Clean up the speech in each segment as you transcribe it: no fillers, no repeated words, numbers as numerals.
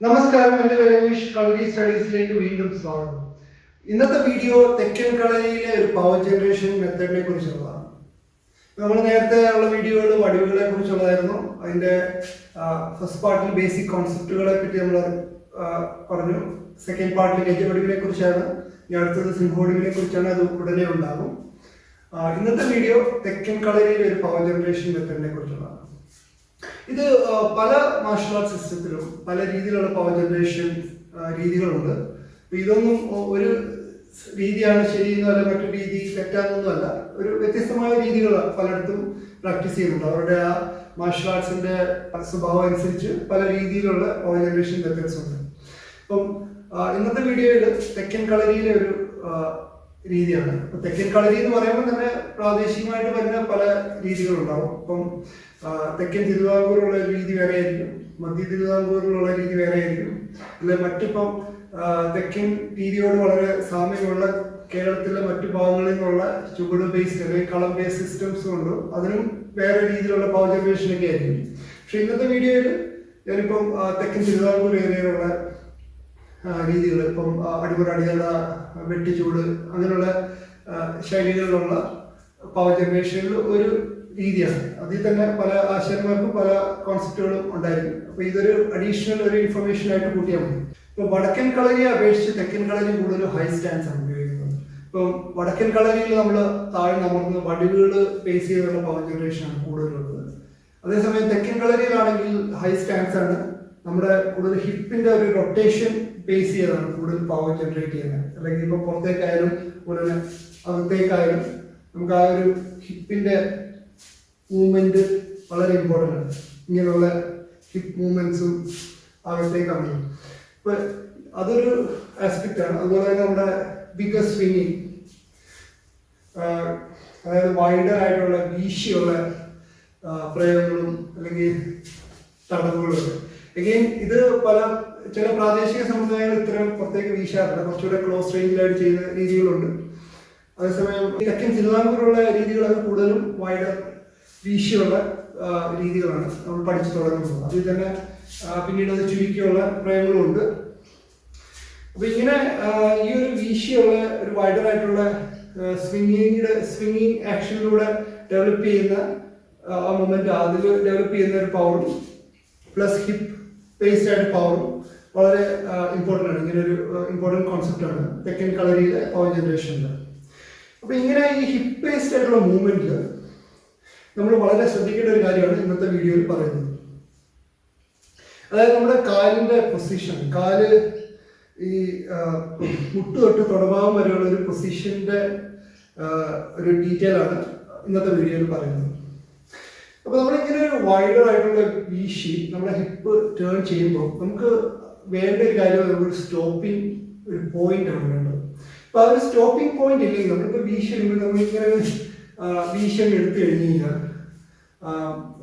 നമസ്കാരം, എൻ്റെ പേര് രമേഷ്. കളരി സ്റ്റഡീസിലേക്ക് വീണ്ടും സ്വാഗതം. ഇന്നത്തെ വീഡിയോ തെക്കൻ കളരിയിലെ ഒരു പവർ ജനറേഷൻ മെത്തേഡിനെ കുറിച്ചുള്ളതാണ്. നമ്മൾ നേരത്തെ ഉള്ള വീഡിയോകൾ വടിവുകളെ കുറിച്ചുള്ളതായിരുന്നു. അതിൻ്റെ ഫസ്റ്റ് പാർട്ടിൽ ബേസിക് കോൺസെപ്റ്റുകളെ പറ്റി നമ്മൾ പറഞ്ഞു. സെക്കൻഡ് പാർട്ടിൽ ഗജവടിവിനെ കുറിച്ചാണ്. ഇനി അടുത്തത് സിംഹോടിവിനെ കുറിച്ചാണ്. അത് ഉടനെ ഉണ്ടാകും. ഇന്നത്തെ വീഡിയോ തെക്കൻ കളരിയിലെ ഒരു പവർ ജനറേഷൻ മെത്തേഡിനെ കുറിച്ചുള്ളതാണ്. ഇത് പല മാർഷൽ ആർട്ട് സിസ്റ്റത്തിലും പല രീതിയിലുള്ള പവർ ജനറേഷൻ രീതികളുണ്ട്. ഇതൊന്നും ഒരു രീതിയാണ് ശരിയെന്നോ അല്ല മറ്റു രീതി തെറ്റാണെന്നൊന്നുമല്ല. ഒരു വ്യത്യസ്തമായ രീതികൾ പലയിടത്തും പ്രാക്ടീസ് ചെയ്യുന്നുണ്ട്. അവരുടെ ആ മാർഷൽ ആർട്സിന്റെ സ്വഭാവം അനുസരിച്ച് പല രീതിയിലുള്ള പവർ ജനറേഷൻ മെത്തേഡ്സ് ഉണ്ട്. അപ്പം ഇന്നത്തെ വീഡിയോയിൽ തെക്കൻ കളരിയിലെ ഒരു രീതിയാണ്. തെക്കൻ കളരി എന്ന് പറയുമ്പോൾ തന്നെ പ്രാദേശികമായിട്ട് വരുന്ന പല രീതികളുണ്ടാവും. ഇപ്പം തെക്കൻ തിരുവിതാംകൂറുള്ള രീതി വേറെ ആയിരിക്കും, മധ്യ തിരുവിതാംകൂറിലുള്ള രീതി വേറെ ആയിരിക്കും. അല്ലെ മറ്റിപ്പം തെക്കൻ രീതിയോട് വളരെ സാമ്യമുള്ള കേരളത്തിലെ മറ്റു ഭാഗങ്ങളിൽ നിന്നുള്ള ചുവട് ബേസ്ഡ് അല്ലെങ്കിൽ കളം ബേസ്ഡ് സിസ്റ്റംസും ഉണ്ട്. അതിനും വേറെ രീതിയിലുള്ള പവർ ജനറേഷനൊക്കെ ആയിരിക്കും. പക്ഷെ ഇന്നത്തെ വീഡിയോയിൽ ഞാനിപ്പം തെക്കൻ തിരുവിതാംകൂർ ഏരിയയിലുള്ള രീതികൾ, ഇപ്പം അടിപൊളി അടിയട, വെട്ടിച്ചൂട്, അങ്ങനെയുള്ള ശൈലികളിലുള്ള പവർ ജനറേഷനിൽ ഒരു രീതിയാണ്. അതിൽ തന്നെ പല ആശാന്മാർക്കും പല കോൺസെപ്റ്റുകളും ഉണ്ടായിരിക്കും. അപ്പൊ ഇതൊരു അഡീഷണൽ ഒരു ഇൻഫർമേഷൻ ആയിട്ട് കൂട്ടിയാൽ മതി. ഇപ്പൊ വടക്കൻ കളരിയെ അപേക്ഷിച്ച് തെക്കൻ കളരി കൂടുതൽ ഹൈ സ്റ്റാൻസ് ആണ് ഉപയോഗിക്കുന്നത്. ഇപ്പം വടക്കൻ കളരിയിൽ നമ്മൾ താഴെ നമുക്ക് വടിവുകൾ ബേസ് ചെയ്തുള്ള പവർ ജനറേഷൻ ആണ് കൂടുതലുള്ളത്. അതേസമയം തെക്കൻ കളരിയിലാണെങ്കിൽ ഹൈ സ്റ്റാൻസ് ആണ്. നമ്മുടെ കൂടുതൽ ഹിപ്പിന്റെ ഒരു റൊട്ടേഷൻ ബേസ് ചെയ്താണ് കൂടുതൽ പവർ ജനറേറ്റ് ചെയ്യുന്നത്. അല്ലെങ്കിൽ ഇപ്പൊ പുറത്തേക്കായാലും അതുപോലെ അകത്തേക്കായാലും നമുക്ക് ആ ഒരു ഹിപ്പിന്റെ മൂവ്മെന്റ് വളരെ ഇമ്പോർട്ടൻ്റ് ആണ്. ഇങ്ങനെയുള്ള ഹിപ്പ് മൂവ്മെന്റ്സും അകത്തേക്കാണ്. ഇപ്പൊ അതൊരു ആസ്പെക്റ്റ് ആണ്. അതുപോലെ തന്നെ നമ്മുടെ ബിഗർ സ്വിങ്ങിങ്, അതായത് വൈഡർ ആയിട്ടുള്ള വീശിയുള്ള പ്രയോഗങ്ങളും അല്ലെങ്കിൽ തടവുകളും. എഗെയിൻ ഇത് ചില പ്രാദേശിക സമുദായങ്ങൾ ഇത്തരം പുറത്തേക്ക് വീശാറില്ല. കുറച്ചുകൂടെ ക്ലോസ് റേഞ്ചിലായിട്ട് ചെയ്യുന്ന രീതികളുണ്ട്. അതേസമയം തെക്കൻ തിരുവിതാംകൂറുള്ള രീതികളൊക്കെ കൂടുതലും വൈഡർ വീശിയുള്ള രീതികളാണ് നമ്മൾ പഠിച്ചു തുടങ്ങുന്നത്. അതിൽ തന്നെ പിന്നീട് അത് ചുരുക്കിയുള്ള പ്രയോഗങ്ങളുണ്ട്. അപ്പൊ ഇങ്ങനെ ഈ ഒരു വീശിയുള്ള ഒരു വൈഡർ ആയിട്ടുള്ള സ്വിങ്ങിങ് ആക്ഷനിലൂടെ ഡെവലപ്പ് ചെയ്യുന്ന ആ മൊമെന്റ്, അതിൽ ഡെവലപ്പ് ചെയ്യുന്ന ഒരു പവറും പ്ലസ് ഹിപ്പ് ബേസ്ഡ് ആയിട്ട് പവറും വളരെ ഇമ്പോർട്ടൻ്റ് ആണ്. ഇങ്ങനെ ഒരു ഇമ്പോർട്ടൻറ്റ് കോൺസെപ്റ്റ് ആണ് തെക്കൻ കളരിയിലെ പവർ ജനറേഷനിൽ. അപ്പൊ ഇങ്ങനെ ഈ ഹിപ്പ് ബേസ്ഡ് ആയിട്ടുള്ള മൂവ്മെന്റിൽ നമ്മൾ വളരെ ശ്രദ്ധിക്കേണ്ട ഒരു കാര്യമാണ് ഇന്നത്തെ വീഡിയോയിൽ പറയുന്നത്. അതായത് നമ്മുടെ കാലിന്റെ പൊസിഷൻ, കാല് ഈ മുട്ട് തൊട്ട് തൊടഭാഗം വരെയുള്ള ഒരു പൊസിഷന്റെ ഒരു ഡീറ്റെയിൽ ആണ് ഇന്നത്തെ വീഡിയോയിൽ പറയുന്നത്. അപ്പൊ നമ്മളിങ്ങനെ ഒരു വൈഡർ ആയിട്ടുള്ള വീശി നമ്മുടെ ഹിപ്പ് ടേൺ ചെയ്യുമ്പോൾ നമുക്ക് വേണ്ട ഒരു കാര്യം ഒരു സ്റ്റോപ്പിംഗ് ഒരു പോയിന്റ് ആണ് വേണ്ടത്. അപ്പൊ ആ ഒരു സ്റ്റോപ്പിംഗ് പോയിന്റ് ഇല്ലെങ്കിൽ നമ്മളിപ്പോ വീശി വരുമ്പോൾ നമ്മളിങ്ങനെ വീശം എടുത്തു കഴിഞ്ഞ് കഴിഞ്ഞാൽ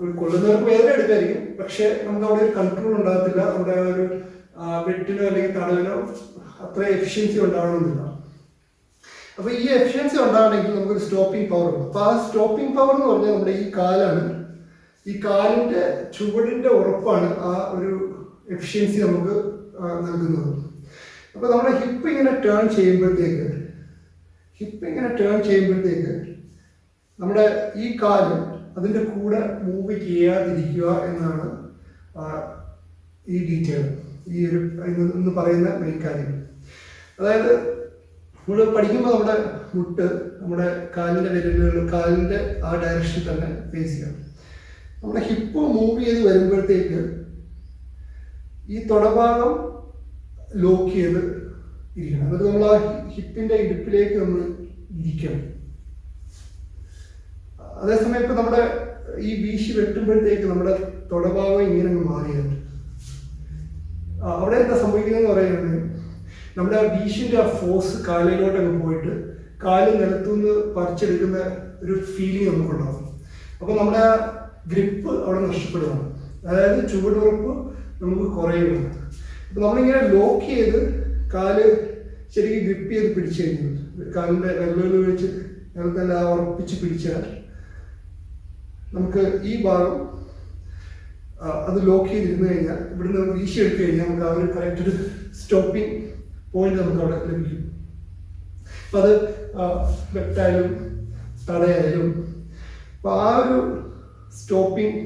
ഒരു കൊള്ളുന്നവർക്ക് വേദന എടുക്കായിരിക്കും. പക്ഷെ നമുക്ക് അവിടെ ഒരു കൺട്രോൾ ഉണ്ടാകത്തില്ല. നമ്മുടെ ഒരു വെട്ടിനോ അല്ലെങ്കിൽ തടവിനോ അത്ര എഫിഷ്യൻസി ഉണ്ടാവണമെന്നില്ല. അപ്പൊ ഈ എഫിഷ്യൻസി ഉണ്ടാകണമെങ്കിൽ നമുക്കൊരു സ്റ്റോപ്പിംഗ് പവർ ഉണ്ട്. അപ്പൊ ആ സ്റ്റോപ്പിംഗ് പവർ എന്ന് പറഞ്ഞാൽ നമ്മുടെ ഈ കാലാണ്. ഈ കാലിന്റെ ചുവടിന്റെ ഉറപ്പാണ് ആ ഒരു എഫിഷ്യൻസി നമുക്ക് നൽകുന്നത്. അപ്പൊ നമ്മുടെ ഹിപ്പ് ഇങ്ങനെ ടേൺ ചെയ്യുമ്പോഴത്തേക്ക് നമ്മുടെ ഈ കാല് അതിന്റെ കൂടെ മൂവ് ചെയ്യാതിരിക്കുക എന്നാണ് ഈ ഡീറ്റെയിൽ, ഈ ഒരു എന്ന് പറയുന്ന മെയിൻ കാര്യം. അതായത് നമ്മൾ പഠിക്കുമ്പോൾ നമ്മുടെ മുട്ട് നമ്മുടെ കാലിന്റെ വിരലുകൾ കാലിന്റെ ആ ഡയറക്ഷനിൽ തന്നെ ഫേസ് ചെയ്യണം. നമ്മുടെ ഹിപ്പ് മൂവ് ചെയ്ത് വരുമ്പോഴത്തേക്ക് ഈ തൊടഭാഗം ലോക്ക് ചെയ്ത് ഇരിക്കണം. എന്നിട്ട് നമ്മൾ ആ ഹിപ്പിന്റെ ഇടുപ്പിലേക്ക് നമ്മൾ ഇരിക്കണം. അതേസമയം ഇപ്പൊ നമ്മുടെ ഈ വീശി വെട്ടുമ്പോഴത്തേക്ക് നമ്മുടെ തൊടഭാഗം ഇങ്ങനെ മാറിയാണ്. അവിടെ എന്താ സംഭവിക്കുന്നതെന്ന് പറയുന്നത്, നമ്മുടെ ആ വീശിന്റെ ആ ഫോഴ്സ് കാലിലോട്ട് അങ്ങ് പോയിട്ട് കാല് നിലത്തുനിന്ന് പറിച്ചെടുക്കുന്ന ഒരു ഫീലിംഗ് നമുക്കുണ്ടാവും. അപ്പൊ നമ്മുടെ ആ ഗ്രിപ്പ് അവിടെ നഷ്ടപ്പെടുകയാണ്. അതായത് ചുവടുറപ്പ് നമുക്ക് കുറയുകയാണ്. അപ്പൊ നമ്മളിങ്ങനെ ലോക്ക് ചെയ്ത് കാല് ശരിക്കും ഗ്രിപ്പ് ചെയ്ത് പിടിച്ചു കഴിഞ്ഞാൽ, കാലിന്റെ വിരലുകൾ വെച്ച് നിലത്തെല്ലാം ഉറപ്പിച്ച് പിടിച്ചാൽ നമുക്ക് ഈ ഭാഗം അത് ലോക്ക് ചെയ്തിരുന്നു കഴിഞ്ഞാൽ ഇവിടുന്ന് വീശി എടുത്തു കഴിഞ്ഞാൽ നമുക്ക് ആ ഒരു കറക്റ്റ് ഒരു സ്റ്റോപ്പിംഗ് പോയിന്റ് നമുക്ക് അവിടെ ലഭിക്കും. അപ്പം അത് വെട്ടായാലും തടയായാലും അപ്പം ആ ഒരു സ്റ്റോപ്പിംഗ്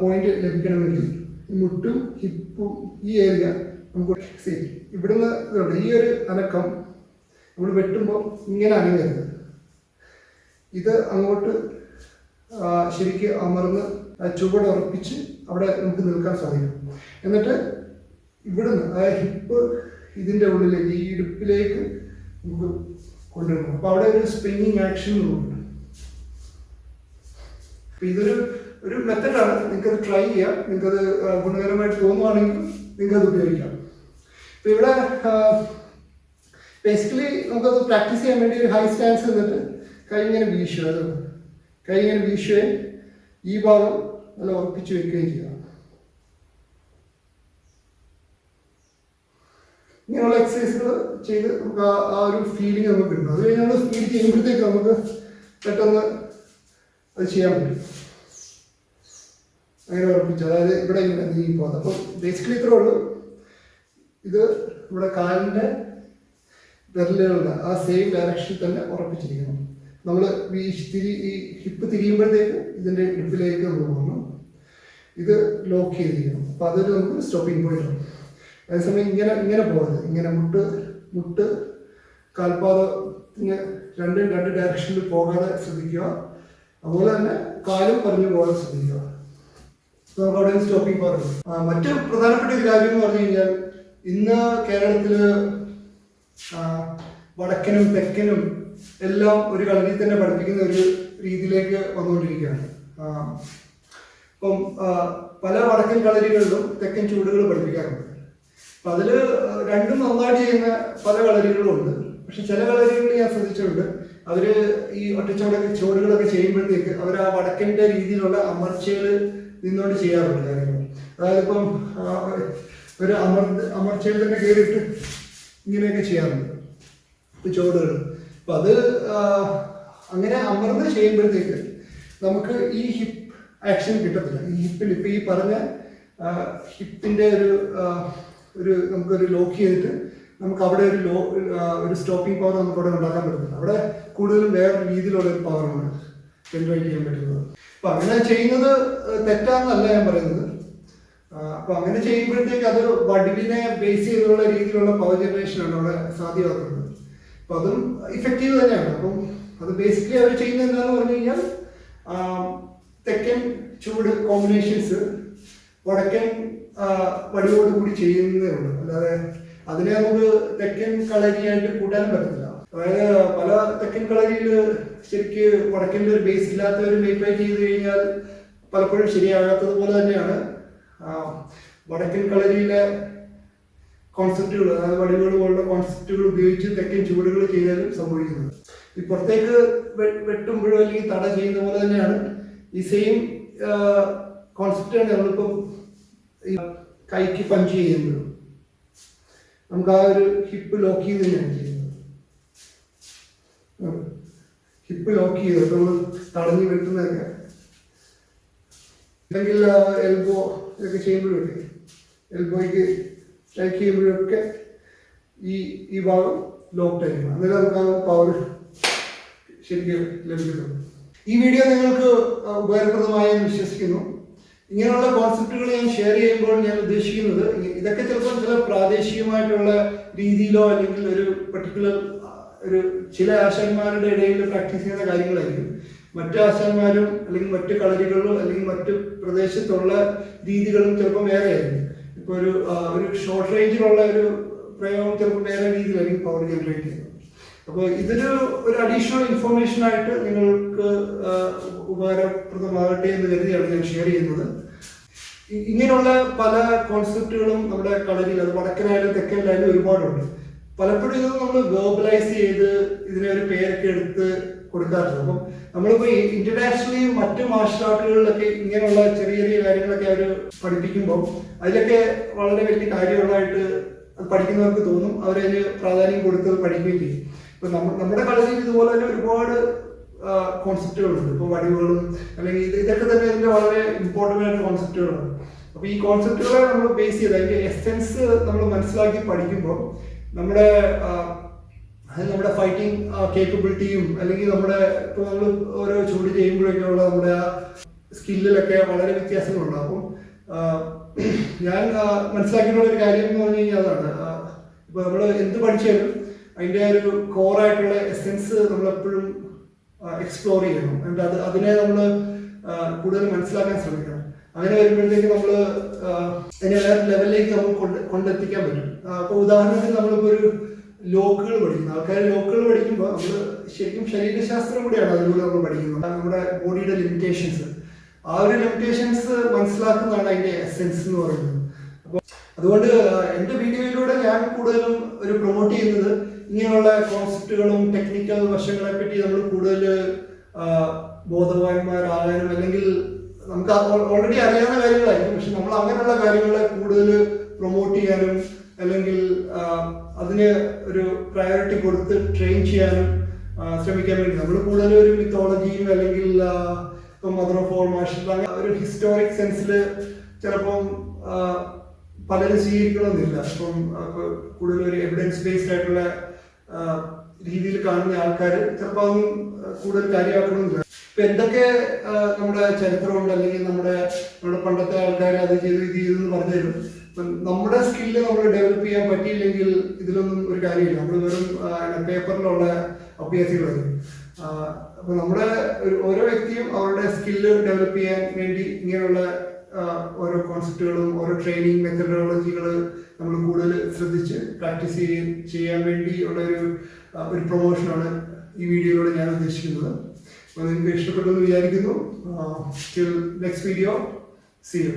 പോയിന്റ് ലഭിക്കണമെങ്കിൽ മുട്ടും ഹിപ്പും ഈ ഏരിയ നമുക്ക് ഇവിടുന്ന് ഇതുണ്ട്. ഈ ഒരു അനക്കം നമ്മൾ വെട്ടുമ്പോൾ ഇങ്ങനെ അനങ്ങരുത്. ഇത് അങ്ങോട്ട് ശരിക്ക് അമർന്ന് ചുവട് ഉറപ്പിച്ച് അവിടെ നമുക്ക് നിൽക്കാൻ സാധിക്കും. എന്നിട്ട് ഇവിടുന്ന് ഹിപ്പ് ഇതിൻ്റെ ഉള്ളിലേക്ക് ഈ ഇടുപ്പിലേക്ക് നമുക്ക് കൊണ്ടുവരണം. അപ്പോൾ അവിടെ ഒരു സ്പ്രിങ്ങിങ് ആക്ഷൻ ഉണ്ട്. അപ്പം ഇതൊരു മെത്തഡാണ്. നിങ്ങൾക്കത് ട്രൈ ചെയ്യാം. നിങ്ങൾക്കത് ഗുണകരമായിട്ട് തോന്നുവാണെങ്കിൽ നിങ്ങൾക്കത് ഉപയോഗിക്കാം. അപ്പം ഇവിടെ ബേസിക്കലി നമുക്കത് പ്രാക്ടീസ് ചെയ്യാൻ വേണ്ടി ഒരു ഹൈ സ്റ്റാൻസ് എന്നിട്ട് കൈ ഇങ്ങനെ വീശുക. അത് കൈ ഇങ്ങനെ വീശുകയും ഈ ഭാഗം നല്ല ഉറപ്പിച്ച് വെക്കുകയും ചെയ്യുക. ഇങ്ങനെയുള്ള എക്സസൈസുകൾ ചെയ്ത് നമുക്ക് ആ ഒരു ഫീലിംഗ് നമുക്ക് കിട്ടും. അത് കഴിഞ്ഞ് നമ്മൾ സ്പീഡ് ചെയ്യുമ്പോഴത്തേക്ക് നമുക്ക് പെട്ടെന്ന് അത് ചെയ്യാൻ പറ്റും. അങ്ങനെ ഉറപ്പിച്ചു, അതായത് ഇവിടെ ഇങ്ങനെ നീങ്ങി പോകുന്നത്. അപ്പം ബേസിക്കലി ഇത്രേ ഉള്ളൂ. ഇത് ഇവിടെ കാലിൻ്റെ വിരലുകളുടെ ആ സെയിം ഡയറക്ഷനിൽ തന്നെ ഉറപ്പിച്ചിരിക്കണം. നമ്മൾ ഈ ഹിപ്പ് തിരിയുമ്പോഴത്തേക്ക് ഇതിൻ്റെ ഇടുപ്പിലേക്ക് നമ്മൾ പോകണം. ഇത് ലോക്ക് ചെയ്തിരിക്കണം. അപ്പം അതൊരു നമുക്ക് സ്റ്റോപ്പിംഗ് പോയിന്റ് ആണ്. അതേസമയം ഇങ്ങനെ പോകരുത്. ഇങ്ങനെ മുട്ട് കാൽപാദത്തിന് രണ്ട് ഡയറക്ഷനിൽ പോകാതെ ശ്രദ്ധിക്കുക. അതുപോലെ തന്നെ കാലും പറഞ്ഞു പോകാതെ ശ്രദ്ധിക്കുക. നമുക്ക് അവിടെ സ്റ്റോപ്പിംഗ് പവർ. മറ്റു പ്രധാനപ്പെട്ട ഒരു കാര്യം എന്ന് പറഞ്ഞു കഴിഞ്ഞാൽ ഇന്ന് കേരളത്തിൽ വടക്കനും തെക്കനും എല്ലാം ഒരു കളരിയിൽ തന്നെ പഠിപ്പിക്കുന്ന ഒരു രീതിയിലേക്ക് വന്നുകൊണ്ടിരിക്കുകയാണ്. ഇപ്പം പല വടക്കൻ കളരികളിലും തെക്കൻ ചൂടുകൾ പഠിപ്പിക്കാറുണ്ട്. അപ്പം അതിൽ രണ്ടും നന്നായിട്ട് ചെയ്യുന്ന പല കളരികളും ഉണ്ട്. പക്ഷെ ചില കളരികളിൽ ഞാൻ ശ്രദ്ധിച്ചിട്ടുണ്ട്, അവർ ഈ ചുവടുകളൊക്കെ ചെയ്യുമ്പോഴത്തേക്ക് അവർ ആ വടക്കൻ്റെ രീതിയിലുള്ള അമർച്ചയിൽ നിന്നുകൊണ്ട് ചെയ്യാറുണ്ട് കാര്യങ്ങൾ. അതായത് ഇപ്പം ഒരു അമർച്ചയിൽ തന്നെ കയറിയിട്ട് ഇങ്ങനെയൊക്കെ ചെയ്യാറുണ്ട് ചുവടുകൾ. അപ്പം അത് അങ്ങനെ അമർന്ന് ചെയ്യുമ്പോഴത്തേക്ക് നമുക്ക് ഈ ഹിപ്പ് ആക്ഷൻ കിട്ടത്തില്ല. ഈ ഹിപ്പിൽ ഇപ്പം ഈ പറഞ്ഞ ഹിപ്പിൻ്റെ ഒരു നമുക്കൊരു ലോക്ക് ചെയ്തിട്ട് നമുക്ക് അവിടെ ഒരു സ്റ്റോപ്പിംഗ് പവർ നമുക്ക് അവിടെ ഉണ്ടാക്കാൻ പറ്റുന്നില്ല. അവിടെ കൂടുതലും വേറെ രീതിയിലുള്ള ഒരു പവറാണ് ജനറേറ്റ് ചെയ്യാൻ പറ്റുന്നത്. അപ്പം അങ്ങനെ ചെയ്യുന്നത് തെറ്റാന്നല്ല ഞാൻ പറയുന്നത്. അപ്പം അങ്ങനെ ചെയ്യുമ്പോഴത്തേക്ക് അത് വടിവിനെ ബേസ് ചെയ്തുള്ള രീതിയിലുള്ള പവർ ജനറേഷനാണ് അവിടെ സാധ്യമാക്കുന്നത്. അപ്പം അതും ഇഫക്റ്റീവ് തന്നെയാണ്. അപ്പം അത് ബേസിക്കലി അവർ ചെയ്യുന്നത് എന്താണെന്ന് പറഞ്ഞു കഴിഞ്ഞാൽ തെക്കൻ ചൂട് കോമ്പിനേഷൻസ് വടക്കൻ വടിവോട് കൂടി ചെയ്യുന്നതേ ഉള്ളൂ. അല്ലാതെ അതിനെ നമുക്ക് തെക്കൻ കളരിയായിട്ട് കൂട്ടാനും പറ്റത്തില്ല. അതായത് പല തെക്കൻ കളരിയിൽ ശരിക്ക് വടക്കൻ്റെ ഒരു ബേസ് ഇല്ലാത്തവർ മെയിൻറ്റെയിൻ ചെയ്ത് കഴിഞ്ഞാൽ പലപ്പോഴും ശരിയാകാത്തത് പോലെ തന്നെയാണ് വടക്കൻ കളരിയിലെ കോൺസെപ്റ്റുകൾ, അതായത് വടിവുകൾ പോലുള്ള കോൺസെപ്റ്റുകൾ ഉപയോഗിച്ച് തെക്കൻ ചുവടുകൾ ചെയ്താലും സംഭവിക്കുന്നത്. ഈ പുറത്തേക്ക് വെട്ടുമ്പോഴോ അല്ലെങ്കിൽ തട ചെയ്യുന്ന പോലെ തന്നെയാണ് ഈ സെയിം കോൺസെപ്റ്റാണ് നമ്മളിപ്പം ഈ കൈക്ക് പഞ്ച് ചെയ്യുമ്പോഴും നമുക്ക് ആ ഒരു ഹിപ്പ് ലോക്ക് ചെയ്ത് തന്നെയാണ് ചെയ്യുന്നത്. ഹിപ്പ് ലോക്ക് ചെയ്ത് നമ്മൾ തടഞ്ഞു വെട്ടുന്നതൊക്കെ അല്ലെങ്കിൽ എൽബോ ഇതൊക്കെ ചെയ്യുമ്പോഴൊക്കെ എൽബോയ്ക്ക് സ്ട്രൈക്ക് ചെയ്യുമ്പോഴൊക്കെ ഈ ഭാഗം ലോക്ക് ആയിരിക്കണം. അന്നേരം നമുക്ക് ആ പവർ ശരിക്കും ലഭിക്കുന്നുണ്ട്. ഈ വീഡിയോ നിങ്ങൾക്ക് ഉപകാരപ്രദമായെന്ന് വിശ്വസിക്കുന്നു. ഇങ്ങനെയുള്ള കോൺസെപ്റ്റുകൾ ഞാൻ ഷെയർ ചെയ്യുമ്പോൾ ഞാൻ ഉദ്ദേശിക്കുന്നത് ഇതൊക്കെ ചിലപ്പോൾ ചില പ്രാദേശികമായിട്ടുള്ള രീതിയിലോ അല്ലെങ്കിൽ ഒരു പർട്ടിക്കുലർ ചില ആശാന്മാരുടെ ഇടയിൽ പ്രാക്ടീസ് ചെയ്യുന്ന കാര്യങ്ങളായിരിക്കും. മറ്റു ആശാന്മാരും അല്ലെങ്കിൽ മറ്റു കളരികളിലും അല്ലെങ്കിൽ മറ്റു പ്രദേശത്തുള്ള രീതികളും ചിലപ്പോൾ വേറെ ആയിരിക്കും. ഇപ്പോൾ ഒരു ഷോർട്ട് റേഞ്ചിലുള്ള ഒരു പ്രയോഗം ചിലപ്പോൾ വേറെ രീതിയിലായിരിക്കും പവർ ജനറേറ്റ് ചെയ്യുന്നത്. അപ്പോൾ ഒരു അഡീഷണൽ ഇൻഫർമേഷൻ ആയിട്ട് നിങ്ങൾക്ക് ഉപകാരപ്രദമാകട്ടെ എന്ന് കരുതിയാണ് ഞാൻ ഷെയർ ചെയ്യുന്നത്. ഇങ്ങനെയുള്ള പല കോൺസെപ്റ്റുകളും നമ്മുടെ കളരിയിൽ, അത് വടക്കനായാലും തെക്കനായാലും ഒരുപാടുണ്ട്. പലപ്പോഴും ഇത് നമ്മൾ വേർബലൈസ് ചെയ്ത് ഇതിനെ ഒരു പേരൊക്കെ എടുത്ത് കൊടുക്കാറുണ്ട്. അപ്പം നമ്മളിപ്പോൾ ഇന്റർനാഷണലി മറ്റു മാർഷൽ ആർട്ടുകളിലൊക്കെ ഇങ്ങനെയുള്ള ചെറിയ ചെറിയ കാര്യങ്ങളൊക്കെ അവർ പഠിപ്പിക്കുമ്പോൾ അതിലൊക്കെ വളരെ വലിയ കാര്യമുള്ളതായിട്ട് അത് പഠിക്കുന്നവർക്ക് തോന്നും. അവരതിന് പ്രാധാന്യം കൊടുത്ത് പഠിക്കുകയും ചെയ്യും. ഇപ്പം നമ്മുടെ കളരിയിൽ ഇതുപോലെ തന്നെ ഒരുപാട് കോൺസെപ്റ്റുകളുണ്ട്. ഇപ്പോൾ വടിവുകളും അല്ലെങ്കിൽ ഇതൊക്കെ തന്നെ ഇതിന്റെ വളരെ ഇമ്പോർട്ടൻ്റ് ആയിട്ട് കോൺസെപ്റ്റുകളാണ്. അപ്പോൾ ഈ കോൺസെപ്റ്റുകളെ നമ്മൾ ബേസ് ചെയ്ത് അതിന്റെ എസെൻസ് നമ്മൾ മനസ്സിലാക്കി പഠിക്കുമ്പോൾ നമ്മുടെ നമ്മുടെ ഫൈറ്റിംഗ് കേപ്പബിലിറ്റിയും അല്ലെങ്കിൽ നമ്മുടെ ഇപ്പോൾ നമ്മൾ ഓരോ ചൂട് ചെയ്യുമ്പോഴൊക്കെയുള്ള നമ്മുടെ ആ സ്കില്ലിലൊക്കെ വളരെ വ്യത്യാസങ്ങളുണ്ടാകും. ഞാൻ മനസ്സിലാക്കിയിട്ടുള്ള ഒരു കാര്യം എന്ന് പറഞ്ഞു കഴിഞ്ഞാൽ അതാണ്, ഇപ്പോൾ നമ്മൾ എന്ത് പഠിച്ചാലും അതിൻ്റെ ഒരു കോറായിട്ടുള്ള എസെൻസ് നമ്മളെപ്പോഴും എക്സ്പ്ലോർ ചെയ്യണം. എന്നിട്ട് അതിനെ നമ്മൾ കൂടുതൽ മനസ്സിലാക്കാൻ ശ്രമിക്കണം. അങ്ങനെ വരുമ്പോഴത്തേക്ക് നമ്മൾ അതിനെ വേറെ ലെവലിലേക്ക് നമുക്ക് കൊണ്ടെത്തിക്കാൻ പറ്റും. അപ്പോൾ ഉദാഹരണത്തിന് നമ്മളിപ്പോൾ ഒരു ലോക്കുകൾ പഠിക്കുന്നു, ആൾക്കാർ ലോക്കുകൾ പഠിക്കുമ്പോൾ നമ്മൾ ശരിക്കും ശരീരശാസ്ത്രം കൂടിയാണ് അതിലൂടെ നമ്മൾ പഠിക്കുന്നത്. നമ്മുടെ ബോഡിയുടെ ലിമിറ്റേഷൻസ്, ആ ഒരു ലിമിറ്റേഷൻസ് മനസ്സിലാക്കുന്നതാണ് അതിൻ്റെ എസെൻസ് എന്ന് പറയുന്നത്. അപ്പോൾ അതുകൊണ്ട് എൻ്റെ വീഡിയോയിലൂടെ ഞാൻ കൂടുതലും ഒരു പ്രൊമോട്ട് ചെയ്യുന്നത് ഇങ്ങനെയുള്ള കോൺസെപ്റ്റുകളും ടെക്നിക്കൽ വശങ്ങളെ പറ്റി നമ്മൾ കൂടുതൽ ബോധവാന്മാരാകാനും, അല്ലെങ്കിൽ നമുക്ക് ഓൾറെഡി അറിയാവുന്ന കാര്യങ്ങളായിരിക്കും, പക്ഷെ നമ്മൾ അങ്ങനെയുള്ള കാര്യങ്ങളെ കൂടുതൽ പ്രൊമോട്ട് ചെയ്യാനും അല്ലെങ്കിൽ അതിന് ഒരു പ്രയോറിറ്റി കൊടുത്ത് ട്രെയിൻ ചെയ്യാനും ശ്രമിക്കാൻ വേണ്ടി നമ്മൾ കൂടുതൽ ഒരു മിത്തോളജിയും അല്ലെങ്കിൽ ഇപ്പം മദർ ഓഫ് ഓൾ മാർഷൽ അങ്ങനെ ഒരു ഹിസ്റ്റോറിക് സെൻസിൽ ചിലപ്പം പലരും സ്വീകരിക്കണമെന്നില്ല. ഇപ്പം കൂടുതൽ ഒരു എവിഡൻസ് ബേസ്ഡ് ആയിട്ടുള്ള രീതിയിൽ കാണുന്ന ആൾക്കാർ ചിലപ്പോൾ അതൊന്നും കൂടുതൽ കാര്യമാക്കണമെന്നില്ല. ഇപ്പൊ എന്തൊക്കെ നമ്മുടെ ചരിത്രമുണ്ട് അല്ലെങ്കിൽ നമ്മുടെ പണ്ടത്തെ ആൾക്കാർ അത് ചെയ്തു ഇത് ചെയ്തു എന്ന് പറഞ്ഞു തരും. നമ്മുടെ സ്കില്ല് നമ്മൾ ഡെവലപ്പ് ചെയ്യാൻ പറ്റിയില്ലെങ്കിൽ ഇതിലൊന്നും ഒരു കാര്യമില്ല. നമ്മൾ വെറും പേപ്പറിലുള്ള അഭ്യാസികളായിരിക്കും. അപ്പൊ നമ്മുടെ ഓരോ വ്യക്തിയും അവരുടെ സ്കില്ല് ഡെവലപ്പ് ചെയ്യാൻ വേണ്ടി ഇങ്ങനെയുള്ള ഓരോ കോൺസെപ്റ്റുകളും ഓരോ ട്രെയിനിങ് മെത്തഡോളജികൾ നമ്മൾ കൂടുതൽ ശ്രദ്ധിച്ച് പ്രാക്ടീസ് ചെയ്യാൻ വേണ്ടി ഉള്ള ഒരു പ്രൊമോഷനാണ് ഈ വീഡിയോയിലൂടെ ഞാൻ ഉദ്ദേശിക്കുന്നത്. അപ്പോൾ നിങ്ങൾക്ക് ഇഷ്ടപ്പെട്ടെന്ന് വിചാരിക്കുന്നു. Till next video, see you.